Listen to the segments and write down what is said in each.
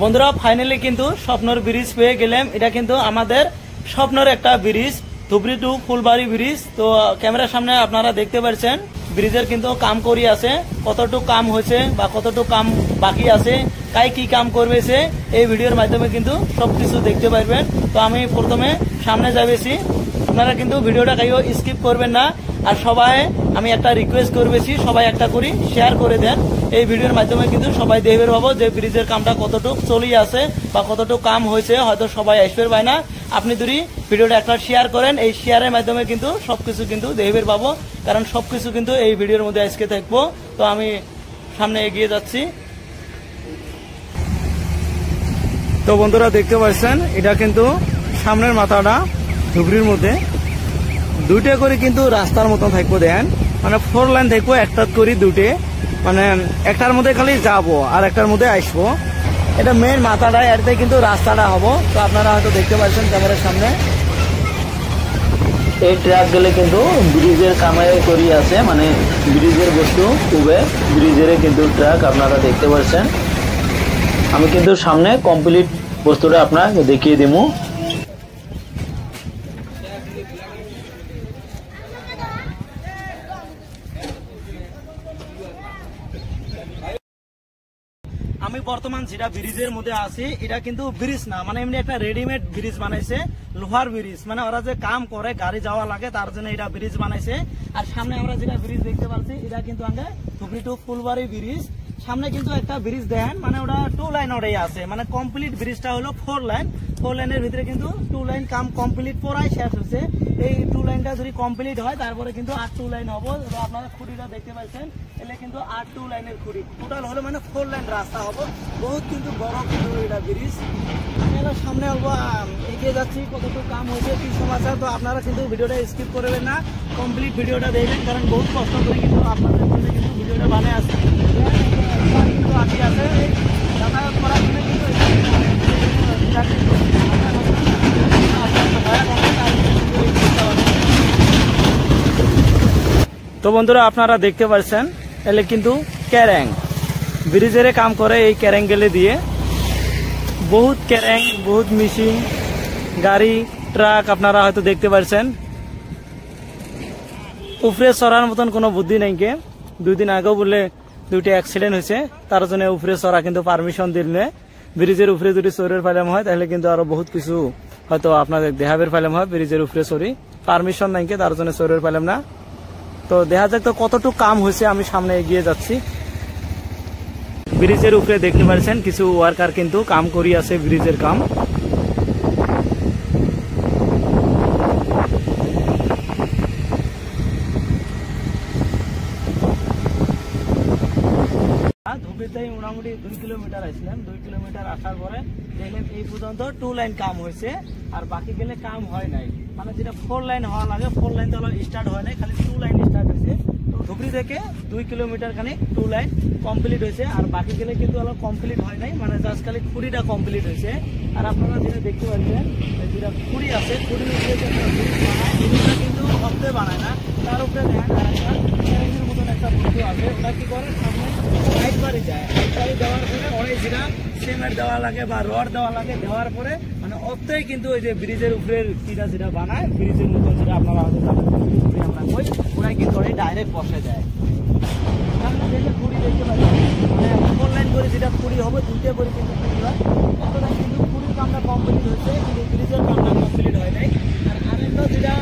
বন্ধুরা ফাইনালি কিন্তু স্বপ্নর ব্রিজ পেয়ে গেলাম। এটা কিন্তু আমাদের স্বপ্নের একটা bridge, Dhubri to Phulbari bridge. তো ক্যামেরার সামনে আপনারা দেখতে পাচ্ছেন ব্রিজের কিন্তু কাম করি আছে, কতটুকু কাম হয়েছে বা কতটুকু কাম বাকি আছে, কাই কি কাম করবে সে এই ভিডিওর মাধ্যমে কিন্তু সবকিছু দেখতে পারবেন। তো আমি প্রথমে সামনে যাবেছি, আপনারা কিন্তু ভিডিওটা কাইও স্কিপ করবেন না। আর সবাই আমি একটা রিকোয়েস্ট করবেছি, সবাই একটা করি শেয়ার করে দেন। এই ভিডিওর মাধ্যমে কিন্তু সবাই দেখবে পাবো যে ব্রিজের কামটা কতটুকু চলিয়ে আছে বা কতটুকু কাম হয়েছে। হয়তো সবাই আসবে পায় না, আপনি যদি ভিডিওটা একটা শেয়ার করেন, এই শেয়ারের মাধ্যমে কিন্তু সবকিছু কিন্তু দেখবে পাবো, কারণ সবকিছু কিন্তু এই ভিডিওর মধ্যে আজকে থাকবো। তো আমি সামনে এগিয়ে যাচ্ছি। তো বন্ধুরা দেখতে পাচ্ছেন এটা কিন্তু সামনের মাথাটা ধুবড়ির মধ্যে দুইটা করে কিন্তু রাস্তার মতন থাকবো, দেন মানে 4 লাইন থাকবো, একটা করে দুটে, মানে একটার মধ্যে খালি যাবো আর একটার মধ্যে আসবো। এটা মেন মাথাটা, এটাতে কিন্তু রাস্তাটা হবো। তো আপনারা হয়তো দেখতে পাচ্ছেন ক্যামেরার সামনে এই ট্রাক গেলে কিন্তু ব্রিজের কামাই করি আছে, মানে ব্রিজের বস্তু উবে ব্রিজের কিন্তু ট্রাক আপনারা দেখতে পাচ্ছেন। আমি কিন্তু সামনে কমপ্লিট বস্তুটা আপনাকে দেখিয়ে দিব। আমি বর্তমান যেটা ব্রিজের মধ্যে আছি, এটা কিন্তু ব্রিজ না, মানে এমনি একটা রেডিমেড ব্রিজ বানাইছে, লোহার ব্রিজ। মানে ওরা যে কাম করে গাড়ি যাওয়া লাগে তার জন্য এটা ব্রিজ বানাইছে। আর সামনে আমরা যেটা ব্রিজ দেখতে পাচ্ছি এটা কিন্তু আগে ধুবড়ি টু ফুলবাড়ি ব্রিজ। সামনে কিন্তু একটা ব্রিজ দেন, মানে ওটা 2 লাইন ওটাই আছে, মানে কমপ্লিট ব্রিজটা হলো 4 লাইন। 4 লাইনের ভিতরে কিন্তু 2 লাইন কাম কমপ্লিট পড়াই শেষ হচ্ছে। এই 2 লাইনটা যদি কমপ্লিট হয় তারপরে কিন্তু আর 2 লাইন হবো। আপনারা খুঁড়িটা দেখতে পাচ্ছেন, এলে কিন্তু আর 2 লাইনের খুঁড়ি টোটাল হলো, মানে 4 লাইন রাস্তা হবো। বহুত কিন্তু বড় কিন্তু এটা ব্রিজ। আমি এবার সামনে হবো, এগিয়ে যাচ্ছি কতটুকু কাম হয়েছে কি সমাচার। তো আপনারা কিন্তু ভিডিওটা স্কিপ করবেন না, কমপ্লিট ভিডিওটা দেখবেন, কারণ বহুত কষ্ট করে কিন্তু আপনাদের জন্য কিন্তু ভিডিওটা বানিয়ে আসছে। কিন্তু আজকে আছে যাতায়াত করার জন্য কিন্তু তো বন্ধুরা আপনারা দেখতে পাচ্ছেন এলে কিন্তু ক্যারেং ব্রিজের কাম করে। এই ক্যারেং গেলে দিয়ে বহুত ক্যারেং, বহুত মেশিন, গাড়ি, ট্রাক আপনারা হয়তো দেখতে পাচ্ছেন। উপরে সরার মতন কোনো বুদ্ধি নাই কে। 2 দিন আগেও বললে 2টা অ্যাক্সিডেন্ট হয়েছে, তার জন্য উপরে সরা কিন্তু পারমিশন দিলে। ব্রিজের উপরে যদি চোরের ফাইলাম হয় তাহলে কিন্তু আরো বহুত কিছু হয়তো আপনাদের দেহাবের ফাইলাম হয়। ব্রিজের উপরে চরি পারমিশন নাই কে, তার জন্য চোরের ফাইলাম না। তো দেখা যাক তো কতটুকু কাম হয়েছে। আমি সামনে এগিয়ে যাচ্ছি। ব্রিজের উপরে দেখতে পাচ্ছেন কিছু ওয়ার্কার কিন্তু কাম করি আছে ব্রিজের কাম। ধুবড়িতে মোটামুটি 2 কিলোমিটার আসলাম। 2 কিলোমিটার আসার পরে দেখলেন এই পর্যন্ত 2 লাইন কাম হয়েছে, আর বাকি গেলে কাম হয় নাই। মানে যেটা 4 লাইন হওয়া লাগে, 4 লাইন তো স্টার্ট হয় নাই, খালি 2 লাইন স্টার্ট হয়েছে। ধুবড়ি থেকে 2 কিলোমিটার খানি 2 লাইন কমপ্লিট হয়েছে, আর বাকি গেলে কিন্তু কমপ্লিট হয় নাই, মানে জাস্ট খালি খুঁড়িটা কমপ্লিট হয়েছে। আর আপনারা যেটা দেখতে পাচ্ছেন যেটা খুঁড়ি আছে, খুঁড়ির উপরে কিন্তু শব্দে বানায় না, তার উপরে দেখেন আরেকটা মতন একটা বস্তু আছে, ওটা কি করে সামনে হাইট বাড়ি যায়। হাইট বাড়ি দেওয়ার পরে অনেক যেটা সিমেন্ট দেওয়া লাগে বা রড দেওয়া লাগে, দেওয়ার পরে মানে অতটাই কিন্তু ওই যে ব্রিজের উপরের কিটা যেটা বানায়, ব্রিজের মতন যেটা আপনারা হয়তো আমরা কই, ওরাই কিন্তু ডাইরেক্ট বসে যায়। সামনে দেখে খুঁড়ি দেখতে পাচ্ছি, মানে 4 লাইন করে যেটা খুঁড়ি হবে 2টা করে কিন্তু খুঁড়ি হয়। অতটা কিন্তু খুঁড়ির কামটা কমপ্লিট হয়েছে, কিন্তু ব্রিজের কামটা কমপ্লিট হয় নাই। আর আরেকটা যেটা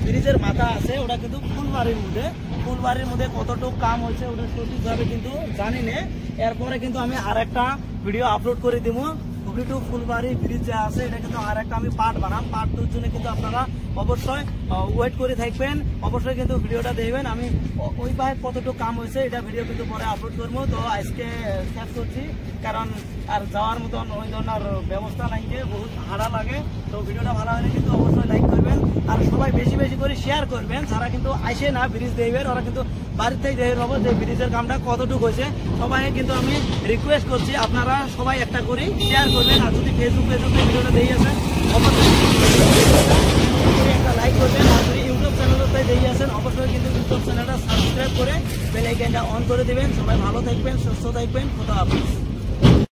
ব্রিজের মাথা আছে ওটা কিন্তু ফুলবাড়ির মধ্যে। ফুলবাড়ির মধ্যে কতটুকু কাম হয়েছে ওটা সঠিকভাবে কিন্তু জানি না। এরপরে কিন্তু আমি আর একটা ভিডিও আপলোড করে দিব। ধুবড়ি টু ফুলবাড়ি ব্রিজ যা আছে এটা কিন্তু আর একটা আমি পার্ট বানাম। পার্ট 2 জন্য কিন্তু আপনারা অবশ্যই ওয়েট করে থাকবেন, অবশ্যই কিন্তু ভিডিওটা দেখবেন। আমি ওই পায়ে কতটুকু কাম হয়েছে এটা ভিডিও কিন্তু পরে আপলোড করবো। তো আজকে শেষ করছি, কারণ আর যাওয়ার মতন ওই ধরনের ব্যবস্থা নাই, যে বহুত ভাড়া লাগে। তো ভিডিওটা ভালো হলে কিন্তু অবশ্যই লাইক করবেন, আর সবাই বেশি বেশি করে শেয়ার করবেন। যারা কিন্তু আসে না ব্রিজ দেখবেন, ওরা কিন্তু বাড়ির থেকে দেখে পাবো যে ব্রিজের কামটা কতটুকু হয়েছে। সবাই কিন্তু আমি রিকোয়েস্ট করছি আপনারা সবাই একটা করে শেয়ার করবেন। আর যদি ফেসবুক ভিডিওটা দিয়ে আসেন অবশ্যই একটা লাইক করবেন। আর যদি ইউটিউব চ্যানেলটাই দিয়ে আসেন অবশ্যই কিন্তু ইউটিউব চ্যানেলটা সাবস্ক্রাইব করে বেল আইকনটা অন করে দেবেন। সবাই ভালো থাকবেন, সুস্থ থাকবেন, খোদা হাফেজ।